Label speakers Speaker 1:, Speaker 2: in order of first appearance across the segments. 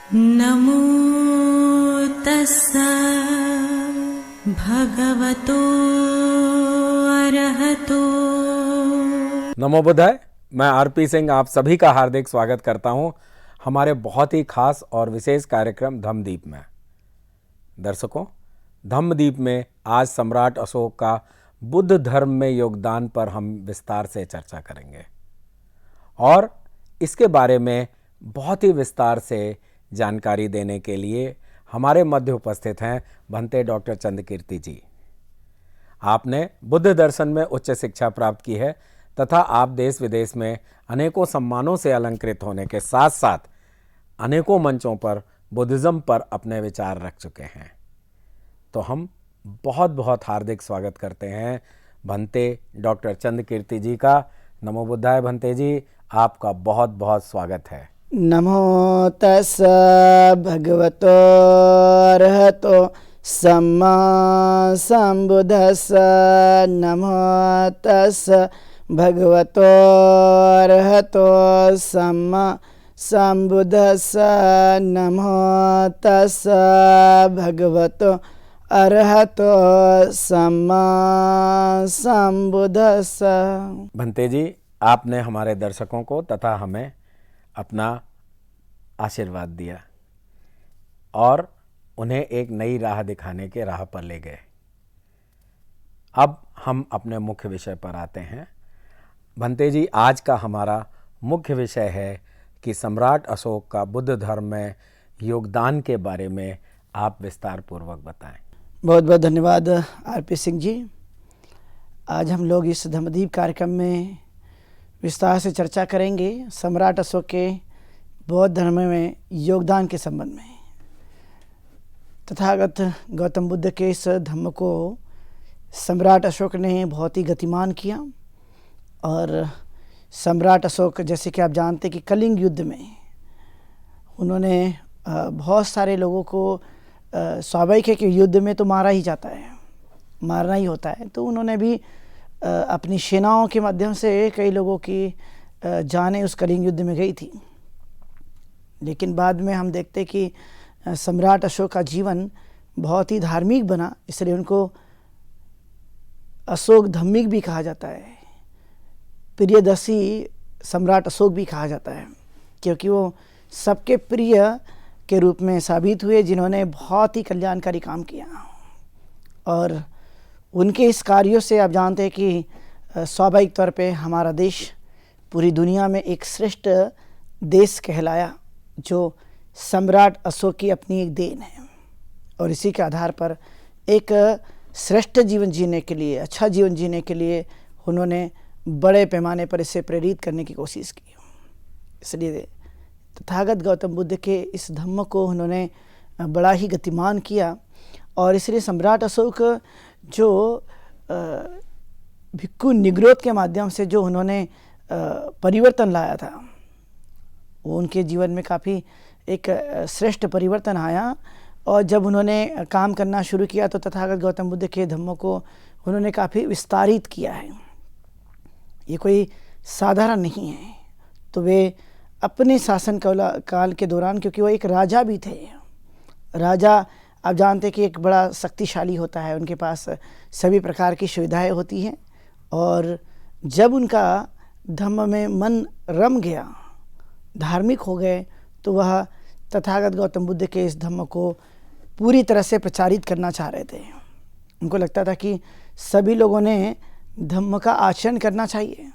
Speaker 1: नमो तस्सा भगवतो अरहतो।
Speaker 2: नमो बुद्धाय। मैं आरपी सिंह आप सभी का हार्दिक स्वागत करता हूं हमारे बहुत ही खास और विशेष कार्यक्रम धम्मदीप में। दर्शकों, धम्मदीप में आज सम्राट अशोक का बुद्ध धर्म में योगदान पर हम विस्तार से चर्चा करेंगे और इसके बारे में बहुत ही विस्तार से जानकारी देने के लिए हमारे मध्य उपस्थित हैं भंते डॉक्टर चंद्रकीर्ति जी। आपने बुद्ध दर्शन में उच्च शिक्षा प्राप्त की है तथा आप देश विदेश में अनेकों सम्मानों से अलंकृत होने के साथ साथ अनेकों मंचों पर बुद्धिज्म पर अपने विचार रख चुके हैं। तो हम बहुत बहुत हार्दिक स्वागत करते हैं भंते डॉक्टर चंद्रकीर्ति जी का। नमो बुद्धाय भंते जी, आपका बहुत बहुत स्वागत है।
Speaker 3: नमो तस्सा भगवतो अरहतो सम्मा संबुद्धस्सा। नमो तस्सा भगवतो अरहतो सम्मा संबुद्धस्सा। नमो तस्सा भगवतो अरहतो सम्मा संबुद्धस्सा।
Speaker 2: भंते जी, आपने हमारे दर्शकों को तथा हमें अपना आशीर्वाद दिया और उन्हें एक नई राह दिखाने के राह पर ले गए। अब हम अपने मुख्य विषय पर आते हैं। भंते जी, आज का हमारा मुख्य विषय है कि सम्राट अशोक का बुद्ध धर्म में योगदान के बारे में आप विस्तार पूर्वक बताएं।
Speaker 3: बहुत बहुत धन्यवाद आरपी सिंह जी। आज हम लोग इस धम्मदीप कार्यक्रम में विस्तार से चर्चा करेंगे सम्राट अशोक के बौद्ध धर्म में योगदान के संबंध में। तथागत गौतम बुद्ध के इस धम्म को सम्राट अशोक ने बहुत ही गतिमान किया और सम्राट अशोक, जैसे कि आप जानते कि कलिंग युद्ध में उन्होंने बहुत सारे लोगों को, स्वाभाविक है कि युद्ध में तो मारा ही जाता है, मारना ही होता है, तो उन्होंने भी अपनी सेनाओं के माध्यम से कई लोगों की जानें उस कलिंग युद्ध में गई थी। लेकिन बाद में हम देखते कि सम्राट अशोक का जीवन बहुत ही धार्मिक बना, इसलिए उनको अशोक धम्मिक भी कहा जाता है, प्रियदर्शी सम्राट अशोक भी कहा जाता है, क्योंकि वो सबके प्रिय के रूप में साबित हुए जिन्होंने बहुत ही कल्याणकारी काम किया। और उनके इस कार्यों से आप जानते हैं कि स्वाभाविक तौर पे हमारा देश पूरी दुनिया में एक श्रेष्ठ देश कहलाया, जो सम्राट अशोक की अपनी एक देन है। और इसी के आधार पर एक श्रेष्ठ जीवन जीने के लिए, अच्छा जीवन जीने के लिए उन्होंने बड़े पैमाने पर इसे प्रेरित करने की कोशिश की। इसलिए तथागत गौतम बुद्ध के इस धम्म को उन्होंने बड़ा ही गतिमान किया और इसलिए सम्राट अशोक जो भिक्खु निग्रोध के माध्यम से जो उन्होंने परिवर्तन लाया था, वो उनके जीवन में काफ़ी एक श्रेष्ठ परिवर्तन आया। और जब उन्होंने काम करना शुरू किया तो तथागत गौतम बुद्ध के धम्मों को उन्होंने काफ़ी विस्तारित किया है। ये कोई साधारण नहीं है। तो वे अपने शासन काल के दौरान, क्योंकि वो एक राजा भी थे, राजा आप जानते कि एक बड़ा शक्तिशाली होता है, उनके पास सभी प्रकार की सुविधाएं होती हैं। और जब उनका धम्म में मन रम गया, धार्मिक हो गए, तो वह तथागत गौतम बुद्ध के इस धम्म को पूरी तरह से प्रचारित करना चाह रहे थे। उनको लगता था कि सभी लोगों ने धम्म का आचरण करना चाहिए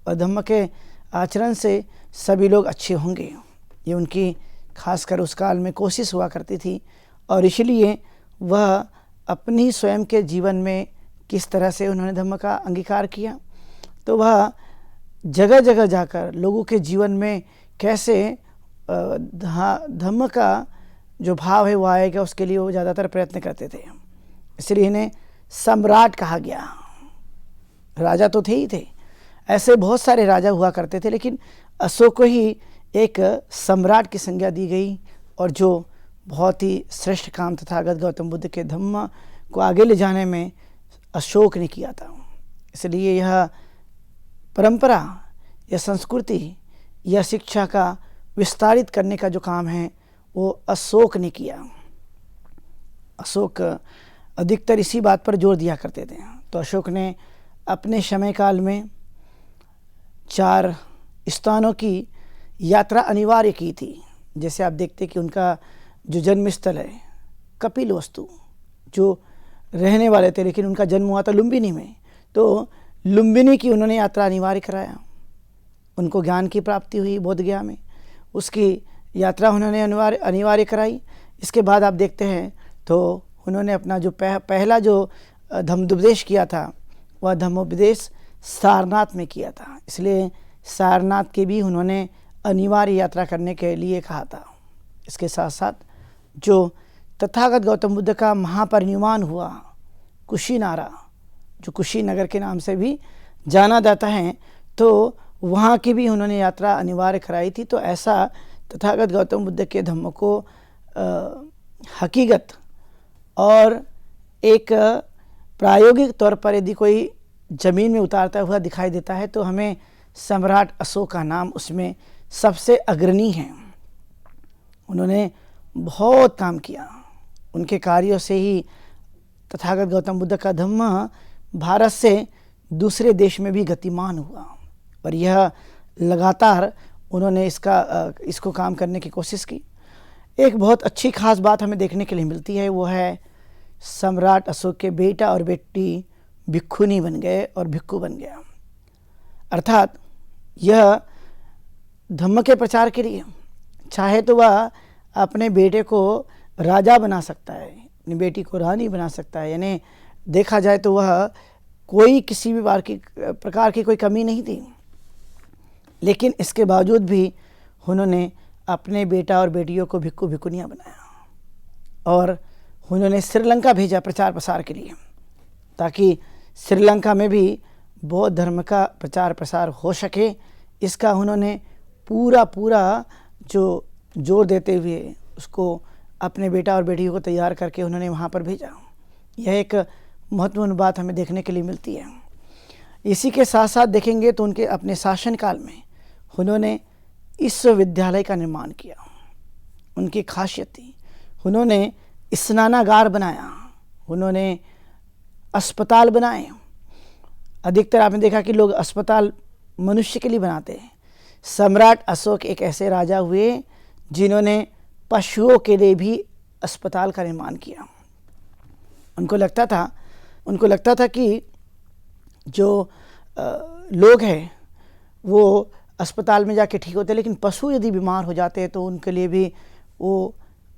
Speaker 3: और धम्म के आचरण से सभी लोग अच्छे होंगे। ये उनकी खासकर उस काल में कोशिश हुआ करती थी। और इसलिए वह अपनी स्वयं के जीवन में किस तरह से उन्होंने धम्म का अंगीकार किया, तो वह जगह जगह जाकर लोगों के जीवन में कैसे धम्म का जो भाव है वो आएगा, उसके लिए वो ज़्यादातर प्रयत्न करते थे। इसलिए इन्हें सम्राट कहा गया। राजा तो थे ही थे, ऐसे बहुत सारे राजा हुआ करते थे, लेकिन अशोक को ही एक सम्राट की संज्ञा दी गई और जो बहुत ही श्रेष्ठ काम तथागत गौतम बुद्ध के धम्म को आगे ले जाने में अशोक ने किया था। इसलिए यह परंपरा, यह संस्कृति, यह शिक्षा का विस्तारित करने का जो काम है वो अशोक ने किया। अशोक अधिकतर इसी बात पर जोर दिया करते थे। तो अशोक ने अपने समय काल में 4 स्थानों की यात्रा अनिवार्य की थी। जैसे आप देखते कि उनका जो जन्म स्थल है कपिलवस्तु, जो रहने वाले थे, लेकिन उनका जन्म हुआ था लुम्बिनी में, तो लुम्बिनी की उन्होंने यात्रा अनिवार्य कराया। उनको ज्ञान की प्राप्ति हुई बोध गया में, उसकी यात्रा उन्होंने अनिवार्य कराई। इसके बाद आप देखते हैं तो उन्होंने अपना जो पहला जो धम्मोपदेश किया था वह धम्मोपदेश सारनाथ में किया था। इसलिए सारनाथ की भी उन्होंने अनिवार्य यात्रा करने के लिए कहा था। इसके साथ साथ जो तथागत गौतम बुद्ध का महापरिनिर्वाण हुआ कुशीनारा, जो कुशीनगर के नाम से भी जाना जाता है, तो वहाँ की भी उन्होंने यात्रा अनिवार्य कराई थी। तो ऐसा तथागत गौतम बुद्ध के धम्म को हकीकत और एक प्रायोगिक तौर पर यदि कोई ज़मीन में उतारता हुआ दिखाई देता है तो हमें सम्राट अशोक का नाम उसमें सबसे अग्रणी है। उन्होंने बहुत काम किया। उनके कार्यों से ही तथागत गौतम बुद्ध का धम्म भारत से दूसरे देश में भी गतिमान हुआ और यह लगातार उन्होंने इसको काम करने की कोशिश की। एक बहुत अच्छी खास बात हमें देखने के लिए मिलती है, वो है सम्राट अशोक के बेटा और बेटी भिक्षुनी बन गए और भिक्षु बन गया। अर्थात यह धम्म के प्रचार के लिए चाहे तो वह अपने बेटे को राजा बना सकता है, अपनी बेटी को रानी बना सकता है। यानी देखा जाए तो वह कोई किसी भी प्रकार की कोई कमी नहीं थी, लेकिन इसके बावजूद भी उन्होंने अपने बेटा और बेटियों को भिक्षु भिक्षुनियाँ बनाया और उन्होंने श्रीलंका भेजा प्रचार प्रसार के लिए, ताकि श्रीलंका में भी बौद्ध धर्म का प्रचार प्रसार हो सके। इसका उन्होंने पूरा जो जोर देते हुए उसको अपने बेटा और बेटियों को तैयार करके उन्होंने वहाँ पर भेजा। यह एक महत्वपूर्ण बात हमें देखने के लिए मिलती है। इसी के साथ साथ देखेंगे तो उनके अपने शासनकाल में उन्होंने विश्वविद्यालय का निर्माण किया। उनकी खासियत थी, उन्होंने स्नानागार बनाया, उन्होंने अस्पताल बनाए। अधिकतर आपने देखा कि लोग अस्पताल मनुष्य के लिए बनाते हैं। सम्राट अशोक एक ऐसे राजा हुए जिन्होंने पशुओं के लिए भी अस्पताल का निर्माण किया। उनको लगता था कि जो लोग हैं वो अस्पताल में जाके ठीक होते, लेकिन पशु यदि बीमार हो जाते हैं तो उनके लिए भी वो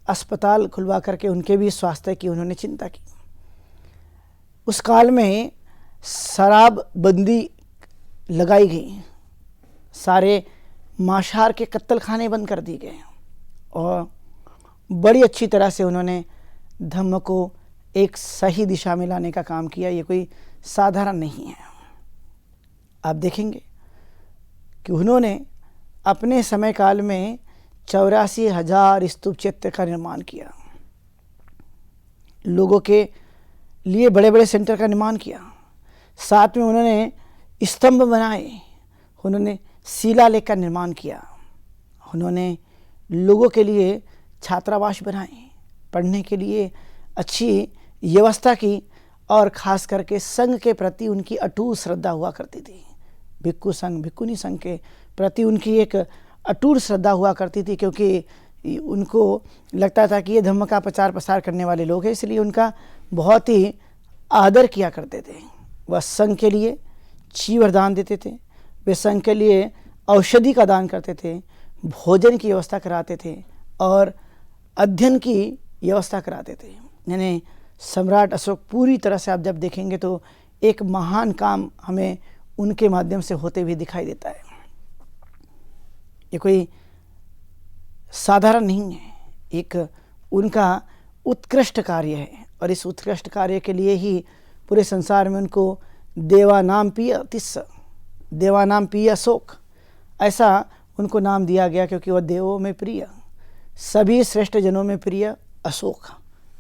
Speaker 3: अस्पताल खुलवा करके उनके भी स्वास्थ्य की उन्होंने चिंता की। उस काल में शराबबंदी लगाई गई, सारे मांसाहार के कत्ल खाने बंद कर दिए गए और बड़ी अच्छी तरह से उन्होंने धम्म को एक सही दिशा में लाने का काम किया। ये कोई साधारण नहीं है। आप देखेंगे कि उन्होंने अपने समय काल में 84,000 स्तूप चैत्य का निर्माण किया, लोगों के लिए बड़े बड़े सेंटर का निर्माण किया। साथ में उन्होंने स्तंभ बनाए, उन्होंने शिलालेख का निर्माण किया, उन्होंने लोगों के लिए छात्रावास बनाए, पढ़ने के लिए अच्छी व्यवस्था की और ख़ास करके संघ के प्रति उनकी अटूट श्रद्धा हुआ करती थी। भिक्षु संघ भिक्षुनी संघ के प्रति उनकी एक अटूट श्रद्धा हुआ करती थी, क्योंकि उनको लगता था कि ये धम्म का प्रचार प्रसार करने वाले लोग हैं, इसलिए उनका बहुत ही आदर किया करते थे। वह संघ के लिए चीवर दान देते थे, वे संघ के लिए औषधि का दान करते थे, भोजन की व्यवस्था कराते थे और अध्ययन की व्यवस्था कराते थे। यानी सम्राट अशोक पूरी तरह से आप जब देखेंगे तो एक महान काम हमें उनके माध्यम से होते हुए दिखाई देता है। ये कोई साधारण नहीं है, एक उनका उत्कृष्ट कार्य है और इस उत्कृष्ट कार्य के लिए ही पूरे संसार में उनको देवानाम पी अशोक ऐसा उनको नाम दिया गया, क्योंकि वह देवों में प्रिय, सभी श्रेष्ठ जनों में प्रिय अशोक,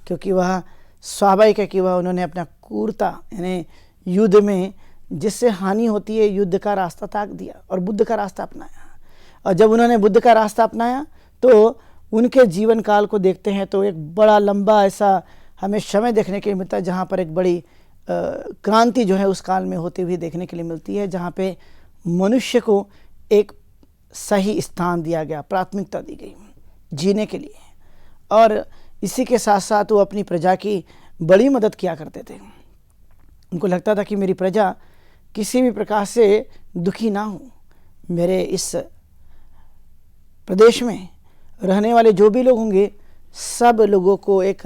Speaker 3: क्योंकि वह स्वाभाविक है कि वह उन्होंने अपना क्रूरता यानी युद्ध में जिससे हानि होती है युद्ध का रास्ता त्याग दिया और बुद्ध का रास्ता अपनाया। और जब उन्होंने बुद्ध का रास्ता अपनाया तो उनके जीवन काल को देखते हैं तो एक बड़ा लंबा ऐसा हमें समय देखने के लिए मिलता है, जहाँ पर एक बड़ी क्रांति जो है उस काल में होते हुए देखने के लिए मिलती है, जहाँ पे मनुष्य को एक सही स्थान दिया गया, प्राथमिकता दी गई जीने के लिए। और इसी के साथ साथ वो अपनी प्रजा की बड़ी मदद किया करते थे। उनको लगता था कि मेरी प्रजा किसी भी प्रकार से दुखी ना हो, मेरे इस प्रदेश में रहने वाले जो भी लोग होंगे सब लोगों को एक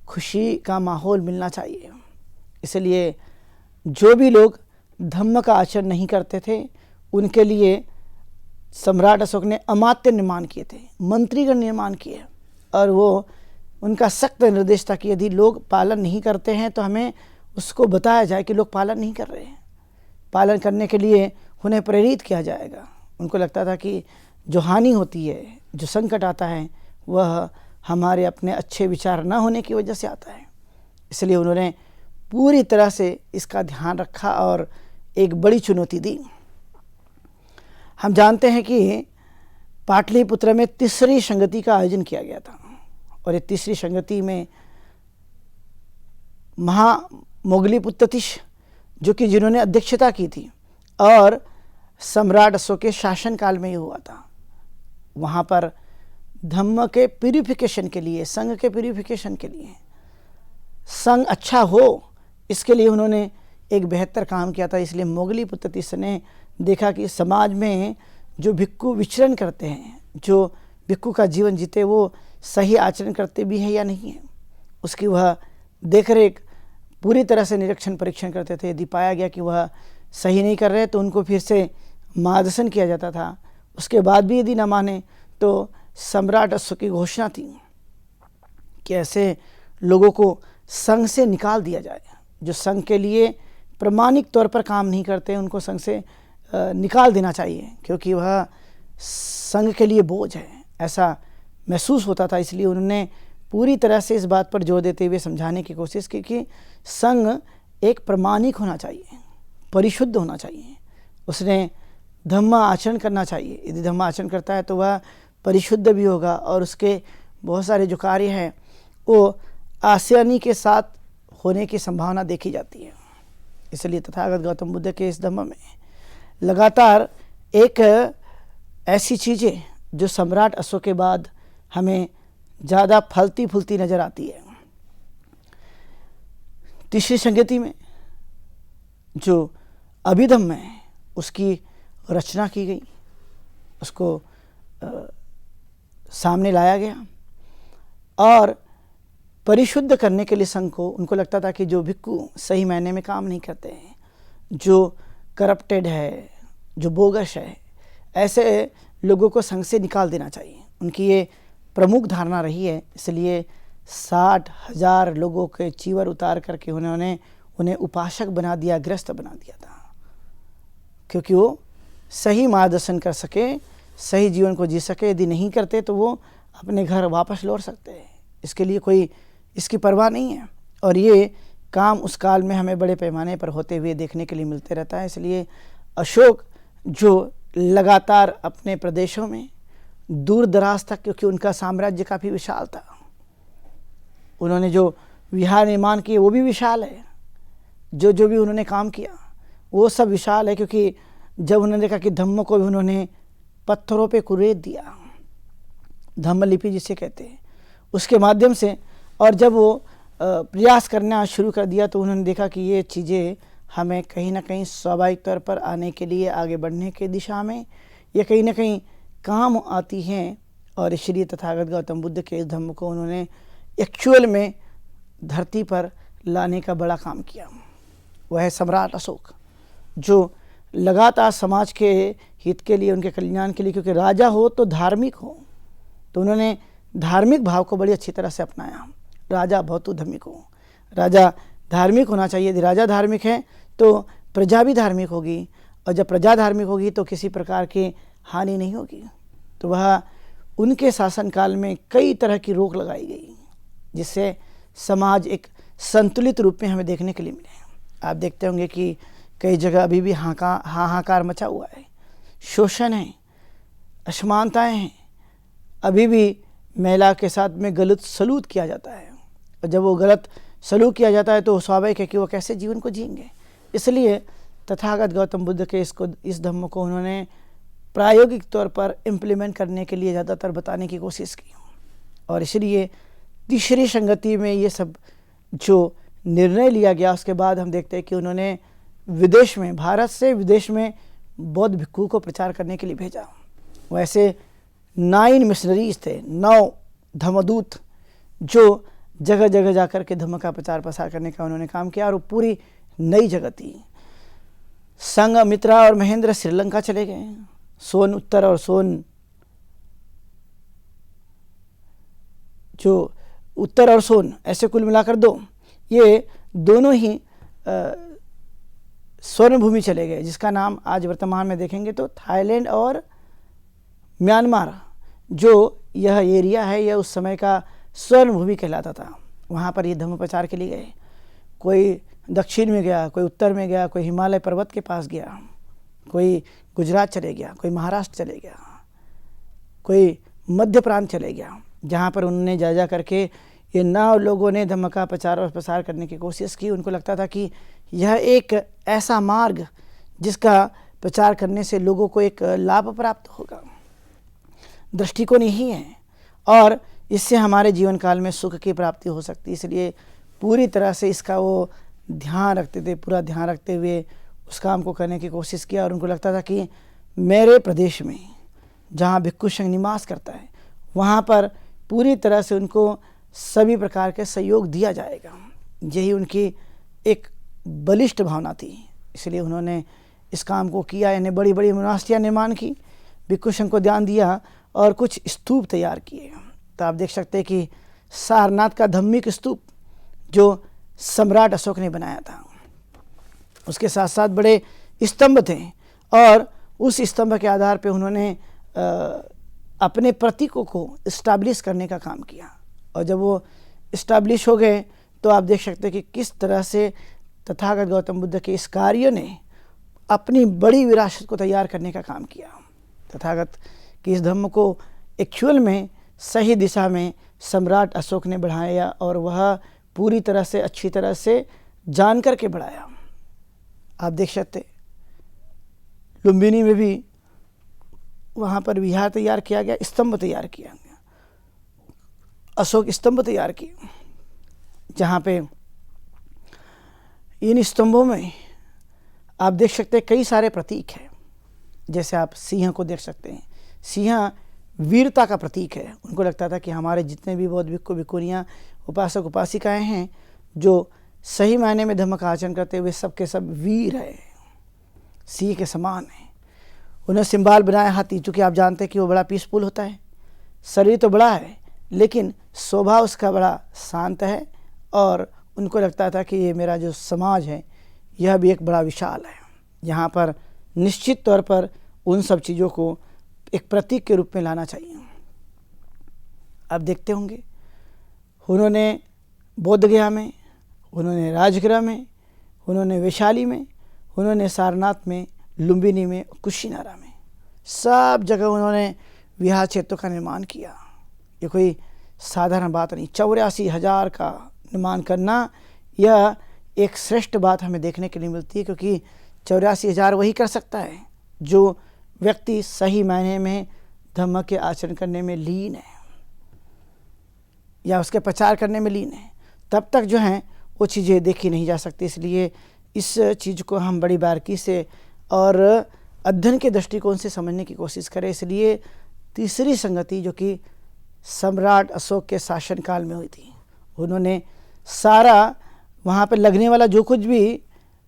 Speaker 3: खुशी का माहौल मिलना चाहिए। इसलिए जो भी लोग धम्म का आचरण नहीं करते थे उनके लिए सम्राट अशोक ने अमात्य निर्माण किए थे, मंत्रीगण निर्माण किए, और वो उनका सख्त निर्देश था कि यदि लोग पालन नहीं करते हैं तो हमें उसको बताया जाए कि लोग पालन नहीं कर रहे हैं, पालन करने के लिए उन्हें प्रेरित किया जाएगा। उनको लगता था कि जो हानि होती है, जो संकट आता है, वह हमारे अपने अच्छे विचार न होने की वजह से आता है। इसलिए उन्होंने पूरी तरह से इसका ध्यान रखा और एक बड़ी चुनौती दी। हम जानते हैं कि पाटलिपुत्र में तीसरी संगति का आयोजन किया गया था, और ये तीसरी संगति में महामोगलीपुत्रतिश जो कि जिन्होंने अध्यक्षता की थी, और सम्राट अशोक के शासनकाल में ही हुआ था। वहाँ पर धम्म के प्यूरिफिकेशन के लिए, संघ के प्यूरिफिकेशन के लिए, संघ अच्छा हो इसके लिए उन्होंने एक बेहतर काम किया था। इसलिए मोगलीपुत्रतिश ने देखा कि समाज में जो भिक्खु विचरण करते हैं, जो भिक्खु का जीवन जीते, वो सही आचरण करते भी है या नहीं है, उसकी वह देखरेख पूरी तरह से निरीक्षण परीक्षण करते थे। यदि पाया गया कि वह सही नहीं कर रहे तो उनको फिर से मार्गदर्शन किया जाता था। उसके बाद भी यदि न माने तो सम्राट अशोक की घोषणा थी कि ऐसे लोगों को संघ से निकाल दिया जाए। जो संघ के लिए प्रमाणिक तौर पर काम नहीं करते उनको संघ से निकाल देना चाहिए, क्योंकि वह संघ के लिए बोझ है, ऐसा महसूस होता था। इसलिए उन्होंने पूरी तरह से इस बात पर जोर देते हुए समझाने की कोशिश की कि संघ एक प्रमाणिक होना चाहिए, परिशुद्ध होना चाहिए, उसने धम्म आचरण करना चाहिए। यदि धम्म आचरण करता है तो वह परिशुद्ध भी होगा, और उसके बहुत सारे जो कार्य हैं वो आसानी के साथ होने की संभावना देखी जाती है। इसलिए तथागत गौतम बुद्ध के इस धम्म में लगातार एक ऐसी चीज़ें जो सम्राट अशोक के बाद हमें ज़्यादा फलती फूलती नज़र आती है। तीसरी संगति में जो अभिधम्म है उसकी रचना की गई, उसको सामने लाया गया, और परिशुद्ध करने के लिए संघ को, उनको लगता था कि जो भिक्खु सही मायने में काम नहीं करते हैं, जो करप्टेड है, जो बोगस है, ऐसे लोगों को संघ से निकाल देना चाहिए। उनकी ये प्रमुख धारणा रही है। इसलिए 60,000 लोगों के चीवर उतार करके उन्होंने उन्हें उपासक बना दिया, ग्रस्त बना दिया था, क्योंकि वो सही मार्गदर्शन कर सके, सही जीवन को जी सके। यदि नहीं करते तो वो अपने घर वापस लौट सकते हैं, इसके लिए कोई इसकी परवाह नहीं है। और ये काम उस काल में हमें बड़े पैमाने पर होते हुए देखने के लिए मिलते रहता है। इसलिए अशोक जो लगातार अपने प्रदेशों में दूर दराज तक, क्योंकि उनका साम्राज्य काफ़ी विशाल था, उन्होंने जो विहार निर्माण किए वो भी विशाल है, जो भी उन्होंने काम किया वो सब विशाल है। क्योंकि जब उन्होंने देखा कि धम्म को भी उन्होंने पत्थरों पे कुरेद दिया, धम्म लिपि जिसे कहते हैं, उसके माध्यम से, और जब वो प्रयास करना शुरू कर दिया तो उन्होंने देखा कि ये चीज़ें हमें कहीं ना कहीं स्वाभाविक तौर पर आने के लिए, आगे बढ़ने की दिशा में ये कहीं ना कहीं काम आती हैं। और इसलिए तथागत गौतम बुद्ध के इस धम्म को उन्होंने एक्चुअल में धरती पर लाने का बड़ा काम किया। वह है सम्राट अशोक, जो लगातार समाज के हित के लिए, उनके कल्याण के लिए, क्योंकि राजा हो तो धार्मिक हो, तो उन्होंने धार्मिक भाव को बड़ी अच्छी तरह से अपनाया। राजा भवतु धर्मिक हो, राजा धार्मिक होना चाहिए। यदि राजा धार्मिक है तो प्रजा भी धार्मिक होगी, और जब प्रजा धार्मिक होगी तो किसी प्रकार की हानि नहीं होगी। तो वह उनके शासनकाल में कई तरह की रोक लगाई गई, जिससे समाज एक संतुलित रूप में हमें देखने के लिए मिले। आप देखते होंगे कि कई जगह अभी भी हाहाकार मचा हुआ है, शोषण है, असमानताएं हैं, अभी भी महिला के साथ में गलत सलूक किया जाता है, और जब वो गलत सलूक किया जाता है तो स्वाभाविक है कि वो कैसे जीवन को जिएंगे। इसलिए तथागत गौतम बुद्ध के इस धम्म को उन्होंने प्रायोगिक तौर पर इम्प्लीमेंट करने के लिए ज़्यादातर बताने की कोशिश की, और इसलिए तीसरी संगति में ये सब जो निर्णय लिया गया उसके बाद हम देखते हैं कि उन्होंने विदेश में, भारत से विदेश में बौद्ध भिक्षु को प्रचार करने के लिए भेजा। वैसे 9 मिशनरीज थे, 9 धम्मदूत, जो जगह जगह जाकर के धम्म का प्रचार प्रसार करने का उन्होंने काम किया, और वो पूरी नई जगह थी। संग, मित्रा और महेंद्र श्रीलंका चले गए, सोन उत्तर और सोन जो उत्तर और सोन ऐसे कुल मिलाकर 2, ये दोनों ही स्वर्ण भूमि चले गए, जिसका नाम आज वर्तमान में देखेंगे तो थाईलैंड और म्यांमार, जो यह एरिया है यह उस समय का स्वर्ण भूमि कहलाता था। वहाँ पर ये धम्म प्रचार के लिए गए। कोई दक्षिण में गया, कोई उत्तर में गया, कोई हिमालय पर्वत के पास गया, कोई गुजरात चले गया, कोई महाराष्ट्र चले गया, कोई मध्य प्रांत चले गया, जहाँ पर उन्होंने जा करके ये 9 लोगों ने धम्म का प्रचार और प्रसार करने की कोशिश की। उनको लगता था कि यह एक ऐसा मार्ग जिसका प्रचार करने से लोगों को एक लाभ प्राप्त होगा, दृष्टिकोण यही है, और इससे हमारे जीवन काल में सुख की प्राप्ति हो सकती है। इसलिए पूरी तरह से इसका वो ध्यान रखते थे, पूरा ध्यान रखते हुए उस काम को करने की कोशिश किया। और उनको लगता था कि मेरे प्रदेश में जहाँ भिक्षु संघ निवास करता है वहाँ पर पूरी तरह से उनको सभी प्रकार के सहयोग दिया जाएगा। यही उनकी एक बलिष्ठ भावना थी। इसलिए उन्होंने इस काम को किया, यानी बड़ी बड़ी मोनास्ट्रियाँ निर्माण की, भिक्षु संघ को ध्यान दिया और कुछ स्तूप तैयार किए। तो आप देख सकते हैं कि सारनाथ का धम्मिक स्तूप जो सम्राट अशोक ने बनाया था, उसके साथ साथ बड़े स्तंभ थे, और उस स्तंभ के आधार पे उन्होंने अपने प्रतीकों को इस्टाब्लिश करने का काम किया। और जब वो इस्टाब्लिश हो गए तो आप देख सकते हैं कि किस तरह से तथागत गौतम बुद्ध के इस कार्य ने अपनी बड़ी विरासत को तैयार करने का काम किया। तथागत के इस धम्म को एक्चुअल में सही दिशा में सम्राट अशोक ने बढ़ाया, और वह पूरी तरह से अच्छी तरह से जान करके बढ़ाया। आप देख सकते लुम्बिनी में भी वहाँ पर विहार तैयार किया गया, स्तंभ तैयार किया गया, अशोक स्तंभ तैयार किए, जहाँ पे इन स्तंभों में आप देख सकते हैं कई सारे प्रतीक हैं। जैसे आप सिंह को देख सकते हैं, सिंह वीरता का प्रतीक है। उनको लगता था कि हमारे जितने भी बौद्ध भिक्षु भिक्षुनियाँ, उपासक उपासिकाएँ हैं जो सही मायने में धम्म का आचरण करते हुए सब के सब वीर है, सिंह के समान है। उन्हें सिंबाल बनाया हाथी, चूँकि आप जानते हैं कि वो बड़ा पीसफुल होता है, शरीर तो बड़ा है लेकिन स्वभाव उसका बड़ा शांत है, और उनको लगता था कि ये मेरा जो समाज है यह भी एक बड़ा विशाल है। यहाँ पर निश्चित तौर पर उन सब चीज़ों को एक प्रतीक के रूप में लाना चाहिए। आप देखते होंगे उन्होंने बोधगया में, उन्होंने राजगृह में, उन्होंने वैशाली में, उन्होंने सारनाथ में, लुम्बिनी में, कुशीनारा में, सब जगह उन्होंने विहार क्षेत्रों का निर्माण किया। ये कोई साधारण बात नहीं। 84,000 का निर्माण करना, यह एक श्रेष्ठ बात हमें देखने के लिए मिलती है, क्योंकि 84,000 वही कर सकता है जो व्यक्ति सही मायने में धम्म के आचरण करने में लीन है या उसके प्रचार करने में लीन है। तब तक जो है वो चीज़ें देखी नहीं जा सकती। इसलिए इस चीज़ को हम बड़ी बारीकी से और अध्ययन के दृष्टिकोण से समझने की कोशिश करें। इसलिए तीसरी संगति जो कि सम्राट अशोक के शासनकाल में हुई थी, उन्होंने सारा वहाँ पर लगने वाला जो कुछ भी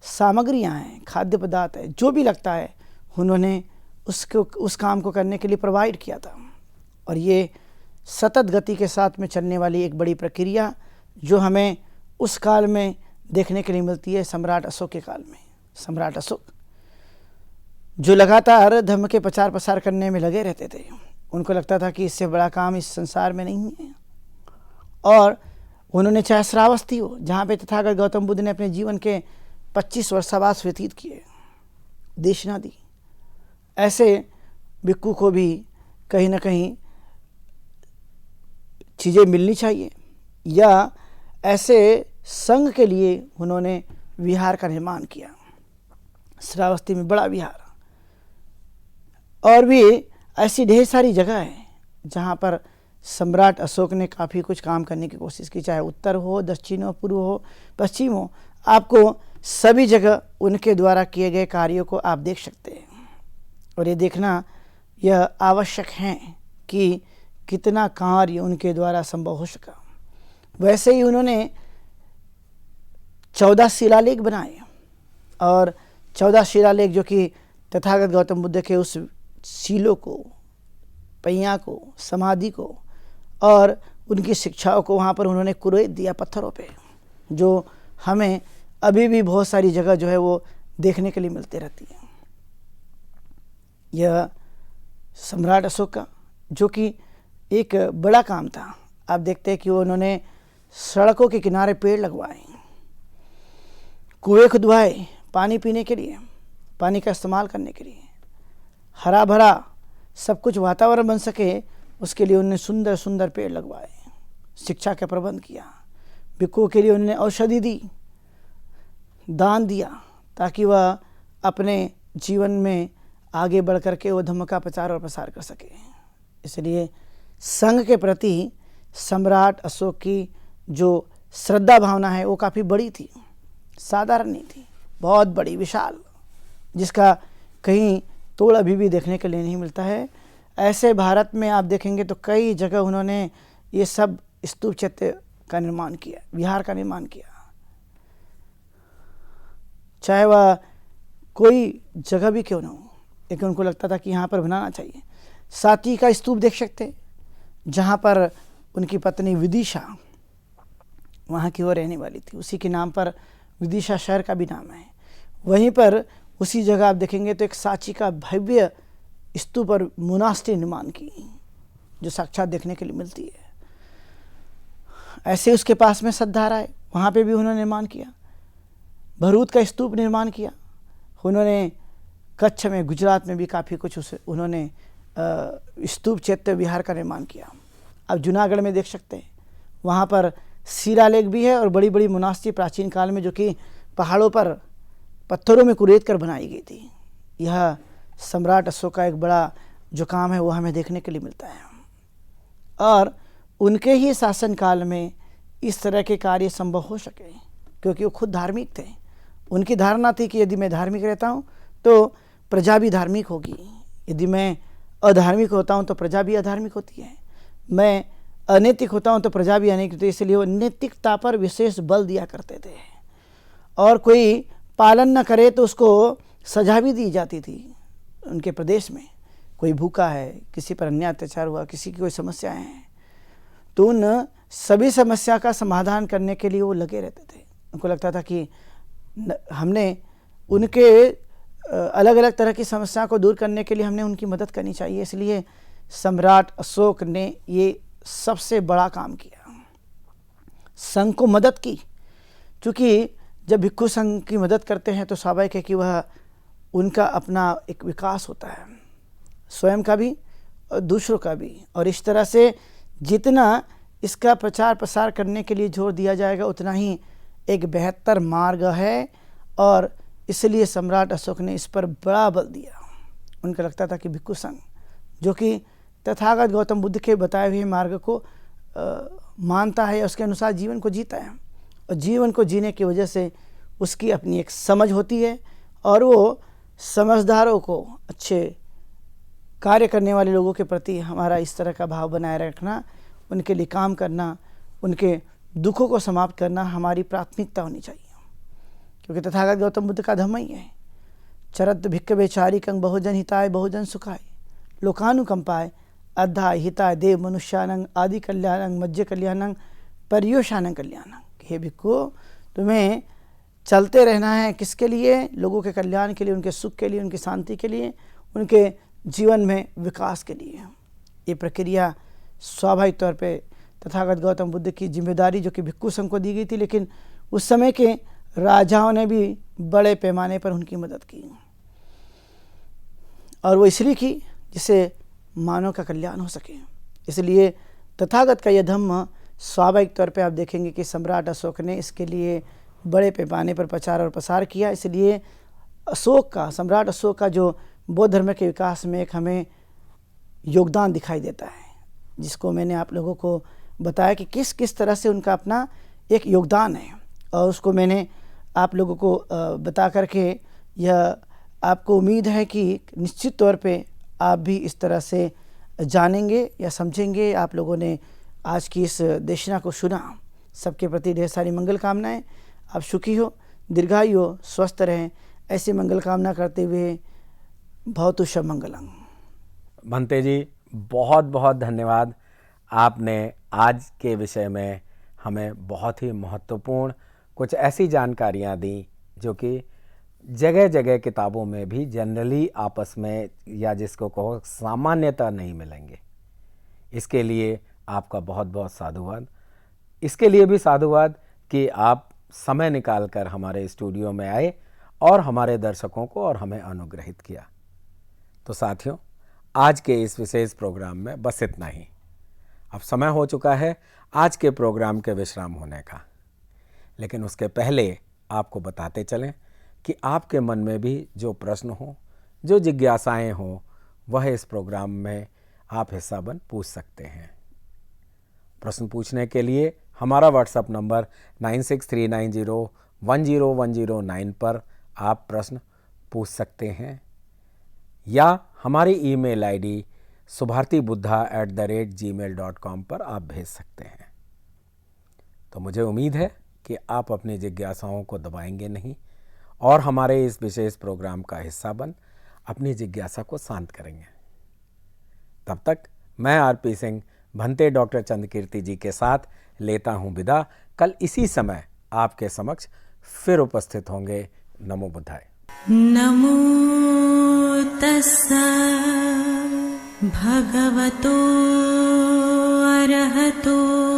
Speaker 3: सामग्रियाँ हैं, खाद्य पदार्थ है, जो भी लगता है, उन्होंने उस काम को करने के लिए प्रोवाइड किया था। और ये सतत गति के साथ में चलने वाली एक बड़ी प्रक्रिया जो हमें उस काल में देखने के लिए मिलती है, सम्राट अशोक के काल में। सम्राट अशोक जो लगातार धर्म के प्रचार प्रसार करने में लगे रहते थे, उनको लगता था कि इससे बड़ा काम इस संसार में नहीं है। और उन्होंने चाहे श्रावस्ती हो, जहाँ पे तथागत गौतम बुद्ध ने अपने जीवन के 25 वर्षावास व्यतीत किए, देशना दी, ऐसे भिक्षु को भी कहीं ना कहीं चीज़ें मिलनी चाहिए, या ऐसे संघ के लिए उन्होंने विहार का निर्माण किया, श्रावस्ती में बड़ा विहार। और भी ऐसी ढेर सारी जगह है जहाँ पर सम्राट अशोक ने काफ़ी कुछ काम करने की कोशिश की, चाहे उत्तर हो, दक्षिण हो, पूर्व हो, पश्चिम हो। आपको सभी जगह उनके द्वारा किए गए कार्यों को आप देख सकते हैं, और ये देखना यह आवश्यक है कि कितना कार्य उनके द्वारा संभव हो सका। वैसे ही उन्होंने 14 शिलालेख बनाए, और 14 शिलालेख जो कि तथागत गौतम बुद्ध के उस शीलों को, पहिया को, समाधि को और उनकी शिक्षाओं को वहाँ पर उन्होंने कुरेद दिया पत्थरों पे, जो हमें अभी भी बहुत सारी जगह जो है वो देखने के लिए मिलती रहती है। यह सम्राट अशोक का जो कि एक बड़ा काम था। आप देखते हैं कि उन्होंने सड़कों के किनारे पेड़ लगवाए, कुएं खुदवाए पानी पीने के लिए, पानी का इस्तेमाल करने के लिए, हरा भरा सब कुछ वातावरण बन सके उसके लिए उन्होंने सुंदर सुंदर पेड़ लगवाए, शिक्षा का प्रबंध किया, भिक्षुओं के लिए उन्होंने औषधि दी, दान दिया, ताकि वह अपने जीवन में आगे बढ़ कर के वो धम्म का प्रचार और प्रसार कर सके। इसलिए संघ के प्रति सम्राट अशोक की जो श्रद्धा भावना है वो काफ़ी बड़ी थी, साधारण नहीं थी, बहुत बड़ी, विशाल, जिसका कहीं तोड़ अभी भी देखने के लिए नहीं मिलता है। ऐसे भारत में आप देखेंगे तो कई जगह उन्होंने ये सब स्तूप चैत्य का निर्माण किया, विहार का निर्माण किया। चाहे वह कोई जगह भी क्यों ना हो, लेकिन उनको लगता था कि यहाँ पर बनाना चाहिए। साथी का स्तूप देख सकते हैं, जहाँ पर उनकी पत्नी विदिशा वहाँ की वो रहने वाली थी, उसी के नाम पर विदिशा शहर का भी नाम है। वहीं पर उसी जगह आप देखेंगे तो एक सांची का भव्य स्तूप और मोनास्ट्री निर्माण की, जो साक्षात देखने के लिए मिलती है। ऐसे उसके पास में सतधारा है, वहाँ पे भी उन्होंने निर्माण किया। भरूच का स्तूप निर्माण किया उन्होंने। कच्छ में, गुजरात में भी काफ़ी कुछ उन्होंने स्तूप चैत्य विहार का निर्माण किया। अब जूनागढ़ में देख सकते हैं, वहाँ पर शिलालेख भी है और बड़ी बड़ी मोनास्ट्री प्राचीन काल में जो कि पहाड़ों पर पत्थरों में कुरेद कर बनाई गई थी। यह सम्राट अशोक का एक बड़ा जो काम है वो हमें देखने के लिए मिलता है। और उनके ही शासनकाल में इस तरह के कार्य संभव हो सके, क्योंकि वो खुद धार्मिक थे। उनकी धारणा थी कि यदि मैं धार्मिक रहता हूँ तो प्रजा भी धार्मिक होगी, यदि मैं अधार्मिक होता हूँ तो प्रजा भी अधार्मिक होती है, मैं अनैतिक होता हूँ तो प्रजा भी अनैतिक होती है। इसलिए वो नैतिकता पर विशेष बल दिया करते थे, और कोई पालन न करे तो उसको सजा भी दी जाती थी। उनके प्रदेश में कोई भूखा है, किसी पर अन्याय अत्याचार हुआ, किसी की कोई समस्याएं हैं, तो उन सभी समस्या का समाधान करने के लिए वो लगे रहते थे। उनको लगता था कि हमने उनके अलग अलग तरह की समस्या को दूर करने के लिए हमने उनकी मदद करनी चाहिए। इसलिए सम्राट अशोक ने ये सबसे बड़ा काम किया, संघ को मदद की। क्योंकि जब भिक्षु संघ की मदद करते हैं तो स्वाभाविक है कि वह उनका अपना एक विकास होता है, स्वयं का भी और दूसरों का भी। और इस तरह से जितना इसका प्रचार प्रसार करने के लिए जोर दिया जाएगा उतना ही एक बेहतर मार्ग है, और इसलिए सम्राट अशोक ने इस पर बड़ा बल दिया। उनको लगता था कि भिक्षु संघ जो कि तथागत गौतम बुद्ध के बताए हुए मार्ग को मानता है, उसके अनुसार जीवन को जीता है, और जीवन को जीने की वजह से उसकी अपनी एक समझ होती है, और वो समझदारों को, अच्छे कार्य करने वाले लोगों के प्रति हमारा इस तरह का भाव बनाए रखना, उनके लिए काम करना, उनके दुखों को समाप्त करना हमारी प्राथमिकता होनी चाहिए। क्योंकि तथागत गौतम बुद्ध का धर्म ही है, चरत भिक्खवे चारिकं बहुजन हिताय बहुजन सुखाय लोकानुकंपाय अद्धाय हिताय देव मनुष्यानंग आदि कल्याणंग मज्ज कल्याणंग पर्योशानंग कल्याणंग। हे भिक्खु, तुम्हें चलते रहना है किसके लिए? लोगों के कल्याण के लिए, उनके सुख के लिए, उनकी शांति के लिए, उनके जीवन में विकास के लिए। ये प्रक्रिया स्वाभाविक तौर पे तथागत गौतम बुद्ध की जिम्मेदारी जो कि भिक्षु संघ को दी गई थी, लेकिन उस समय के राजाओं ने भी बड़े पैमाने पर उनकी मदद की, और वो इसलिए की जिससे मानव का कल्याण हो सके। इसलिए तथागत का यह धम्म स्वाभाविक तौर पे आप देखेंगे कि सम्राट अशोक ने इसके लिए बड़े पैमाने पर प्रचार और प्रसार किया। इसलिए सम्राट अशोक का जो बौद्ध धर्म के विकास में एक हमें योगदान दिखाई देता है, जिसको मैंने आप लोगों को बताया कि किस किस तरह से उनका अपना एक योगदान है, और उसको मैंने आप लोगों को बता करके यह आपको उम्मीद है कि निश्चित तौर पे आप भी इस तरह से जानेंगे या समझेंगे। आप लोगों ने आज की इस देशना को सुना। सबके प्रति ढेर सारी मंगल कामनाएं। आप सुखी हो, दीर्घायु हो, स्वस्थ रहें, ऐसी मंगल कामना करते हुए भवतु शुभ मंगलम।
Speaker 2: भंते जी, बहुत बहुत धन्यवाद। आपने आज के विषय में हमें बहुत ही महत्वपूर्ण कुछ ऐसी जानकारियां दी जो कि जगह जगह किताबों में भी जनरली आपस में या जिसको कहो सामान्यतः नहीं मिलेंगे। इसके लिए आपका बहुत बहुत साधुवाद। इसके लिए भी साधुवाद कि आप समय निकालकर हमारे स्टूडियो में आए और हमारे दर्शकों को और हमें अनुग्रहित किया। तो साथियों, आज के इस विशेष प्रोग्राम में बस इतना ही। अब समय हो चुका है आज के प्रोग्राम के विश्राम होने का, लेकिन उसके पहले आपको बताते चलें कि आपके मन में भी जो प्रश्न हो, जो जिज्ञासाएं हो, वह इस प्रोग्राम में आप हिस्सा बन पूछ सकते हैं। प्रश्न पूछने के लिए हमारा व्हाट्सएप नंबर 9639010109 पर आप प्रश्न पूछ सकते हैं, या हमारी ईमेल आईडी subhartibuddha@gmail.com पर आप भेज सकते हैं। तो मुझे उम्मीद है कि आप अपनी जिज्ञासाओं को दबाएंगे नहीं और हमारे इस विशेष प्रोग्राम का हिस्सा बन अपनी जिज्ञासा को शांत करेंगे। तब तक मैं आरपी सिंह भंते डॉक्टर चंद्रकीर्ति जी के साथ लेता हूं विदा। कल इसी समय आपके समक्ष फिर उपस्थित होंगे। नमो बुद्धाय।
Speaker 1: नमो तस्सा भगवतो अरहतो